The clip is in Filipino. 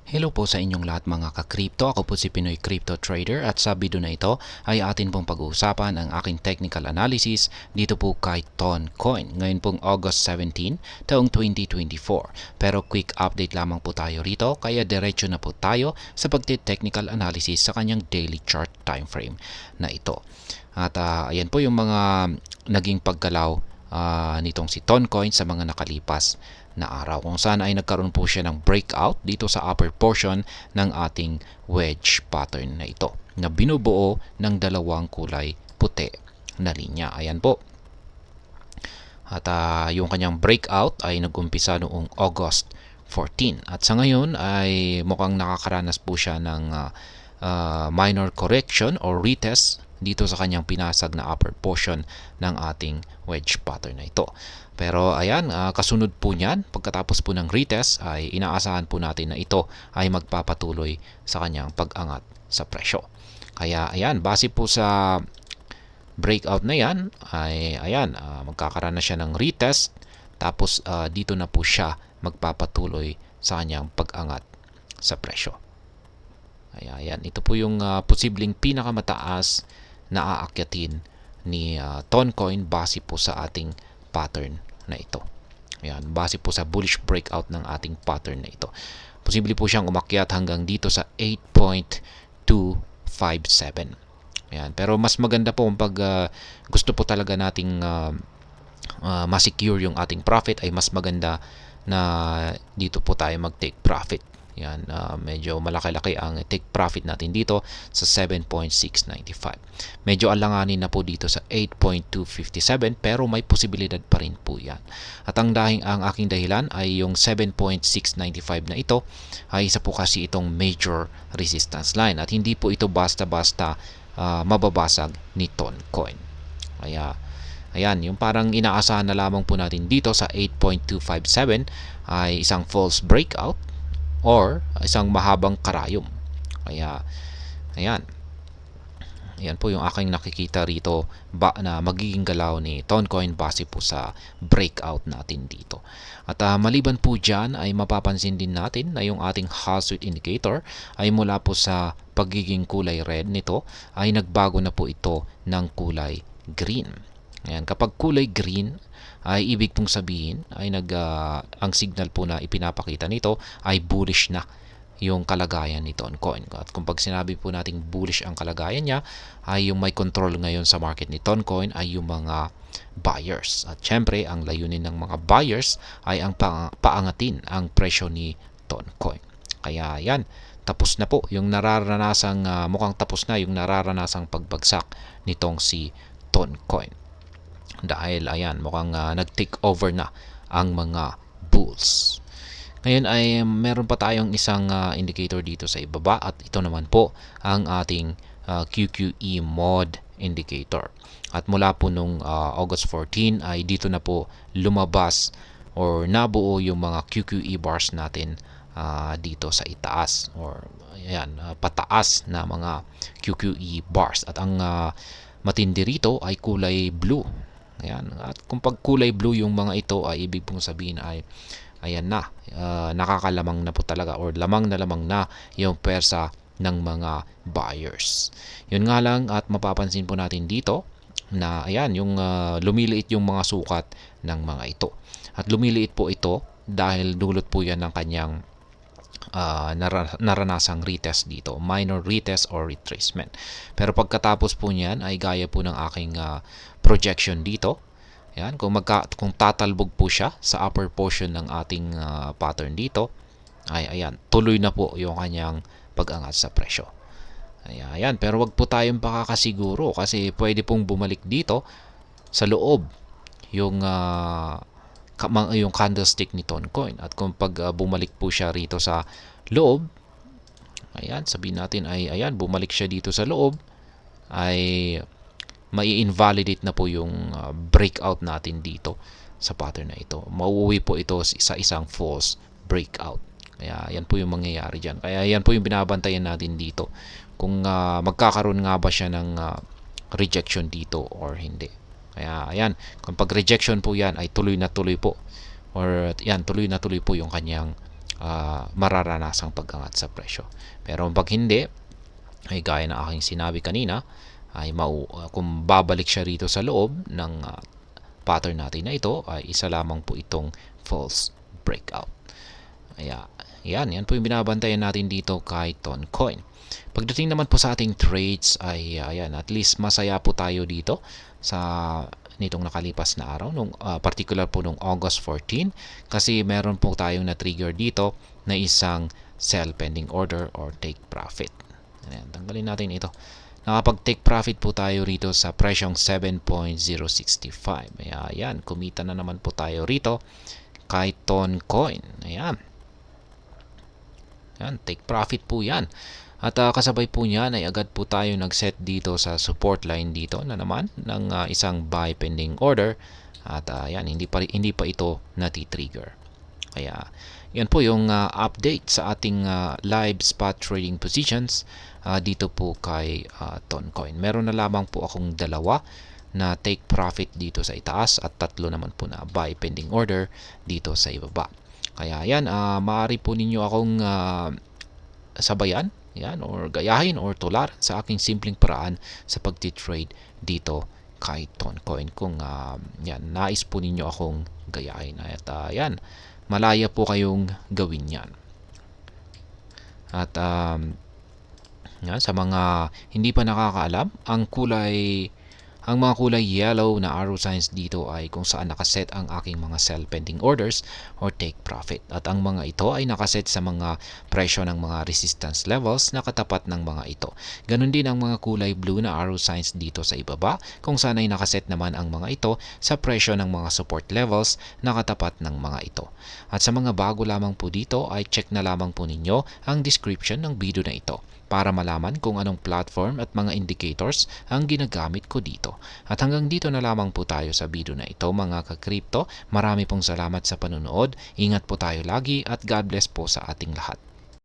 Hello po sa inyong lahat mga ka-crypto. Ako po si Pinoy Crypto Trader at sa video na ito ay atin pong pag-uusapan ang aking technical analysis dito po kay Toncoin. Ngayon pong August 17 taong 2024. Pero quick update lamang po tayo rito kaya diretso na po tayo sa pagte-technical analysis sa kanyang daily chart time frame na ito. At ayan po yung mga naging paggalaw nitong si Toncoin sa mga nakalipas na araw kung saan ay nagkaroon po siya ng breakout dito sa upper portion ng ating wedge pattern na ito na binubuo ng dalawang kulay puti na linya. Ayan po. At yung kanyang breakout ay nag-umpisa noong August 14 at sa ngayon ay mukhang nakakaranas po siya ng minor correction or retest dito sa kanyang pinasag na upper portion ng ating wedge pattern na ito. Pero ayan, kasunod po niyan, pagkatapos po ng retest ay inaasahan po natin na ito ay magpapatuloy sa kanyang pag-angat sa presyo. Kaya ayan, base po sa breakout na yan, ay ayan, magkakaroon na siya ng retest tapos dito na po siya magpapatuloy sa kanyang pag-angat sa presyo. Ayan, ito po yung posibleng pinakamataas na aakyatin ni Toncoin base po sa ating pattern na ito. Ayan, base po sa bullish breakout ng ating pattern na ito. Posible po siyang umakyat hanggang dito sa 8.257. Ayan, pero mas maganda po pag gusto po talaga nating ma-secure yung ating profit ay mas maganda na dito po tayo mag-take profit. Yan, medyo malaki-laki ang take profit natin dito sa 7.695. Medyo alanganin na po dito sa 8.257 pero may posibilidad pa rin po yan. At ang aking dahilan ay yung 7.695 na ito ay isa po kasi itong major resistance line at hindi po ito basta-basta mababasag ni Toncoin. Kaya ayan, yung parang inaasahan na lamang po natin dito sa 8.257 ay isang false breakout or isang mahabang karayom. Kaya ayan. Ayan po yung aking nakikita rito na magiging galaw ni Toncoin base po sa breakout natin dito. At maliban po dyan ay mapapansin din natin na yung ating Hallswitch indicator ay mula po sa pagiging kulay red nito ay nagbago na po ito ng kulay green. Ayan, kapag kulay green ay ibig pong sabihin ay ang signal po na ipinapakita nito ay bullish na yung kalagayan ni Toncoin. At kung pag sinabi po nating bullish ang kalagayan niya, ay yung may control ngayon sa market ni Toncoin ay yung mga buyers. At syempre, ang layunin ng mga buyers ay ang paangatin ang presyo ni Toncoin. Kaya yan, tapos na po yung mukhang tapos na yung nararanasang pagbagsak nitong si Toncoin. Dahil ayan, mukhang nag-take over na ang mga bulls. Ngayon ay meron pa tayong isang indicator dito sa ibaba at ito naman po ang ating QQE mod indicator. At mula po nung August 14 ay dito na po lumabas or nabuo yung mga QQE bars natin dito sa itaas or ayan, pataas na mga QQE bars. At ang matindi rito ay kulay blue. Ayan. At kung pag kulay blue yung mga ito ay ibig pong sabihin ay ayan na, nakakalamang na po talaga or lamang na yung persa ng mga buyers. Yun nga lang at mapapansin po natin dito na ayan, yung lumiliit yung mga sukat ng mga ito. At lumiliit po ito dahil dulot po yan ng kanyang naranasang retest dito, minor retest or retracement. Pero pagkatapos po niyan ay gaya po ng aking projection dito. Yan, kung tatalbog po siya sa upper portion ng ating pattern dito, ay ayan, tuloy na po yung kanyang pag-angat sa presyo. Ayan, pero wag po tayong pakakasiguro kasi pwede pong bumalik dito sa loob yung yung candlestick ni Toncoin. At kung pag bumalik po siya rito sa loob, ayan, sabihin natin ay ayan, bumalik siya dito sa loob, ay mai-invalidate na po yung breakout natin dito sa pattern na ito. Mauuwi po ito sa isang false breakout. Kaya yan po yung mangyayari dyan. Kaya yan po yung binabantayan natin dito. Kung magkakaroon nga ba siya ng rejection dito or hindi. Kaya ayan, kung pag rejection po yan ay tuloy na tuloy po. Or yan, tuloy na tuloy po yung kanyang mararanasang pag-angat sa presyo. Pero pag hindi, ay gaya ng aking sinabi kanina, ay kung babalik siya rito sa loob ng pattern natin na ito, ay isa lamang po itong false breakout. Yan po yung binabantayan natin dito kay Toncoin. Pagdating naman po sa ating trades ay ayan, at least masaya po tayo dito sa nitong nakalipas na araw, particular po nung August 14, kasi meron po tayong na-trigger dito na isang sell pending order or take profit. Ayan, tanggalin natin ito. Nakapag-take profit po tayo rito sa presyong 7.065. Ayan, kumita na naman po tayo rito kay Toncoin. Ayan, take profit po yan. At kasabay po niyan ay agad po tayo nag-set dito sa support line dito na naman ng isang buy pending order. At yan, hindi pa ito nati-trigger. Kaya yan po yung update sa ating live spot trading positions dito po kay Toncoin. Meron na lamang po akong dalawa na take profit dito sa itaas at tatlo naman po na buy pending order dito sa ibaba. Kaya yan, maaari po ninyo akong sabayan yan, or gayahin or tularan sa aking simpleng paraan sa pagti-trade dito kay Toncoin. Kung yan, nais po ninyo akong gayahin. At yan, malaya po kayong gawin yan. At yan, sa mga hindi pa nakakaalam, ang mga kulay yellow na arrow signs dito ay kung saan nakaset ang aking mga sell pending orders or take profit. At ang mga ito ay nakaset sa mga presyo ng mga resistance levels na katapat ng mga ito. Ganon din ang mga kulay blue na arrow signs dito sa ibaba kung saan ay nakaset naman ang mga ito sa presyo ng mga support levels na katapat ng mga ito. At sa mga bago lamang po dito ay check na lamang po ninyo ang description ng video na ito para malaman kung anong platform at mga indicators ang ginagamit ko dito. At hanggang dito na lamang po tayo sa video na ito mga ka-crypto. Marami pong salamat sa panonood. Ingat po tayo lagi at God bless po sa ating lahat.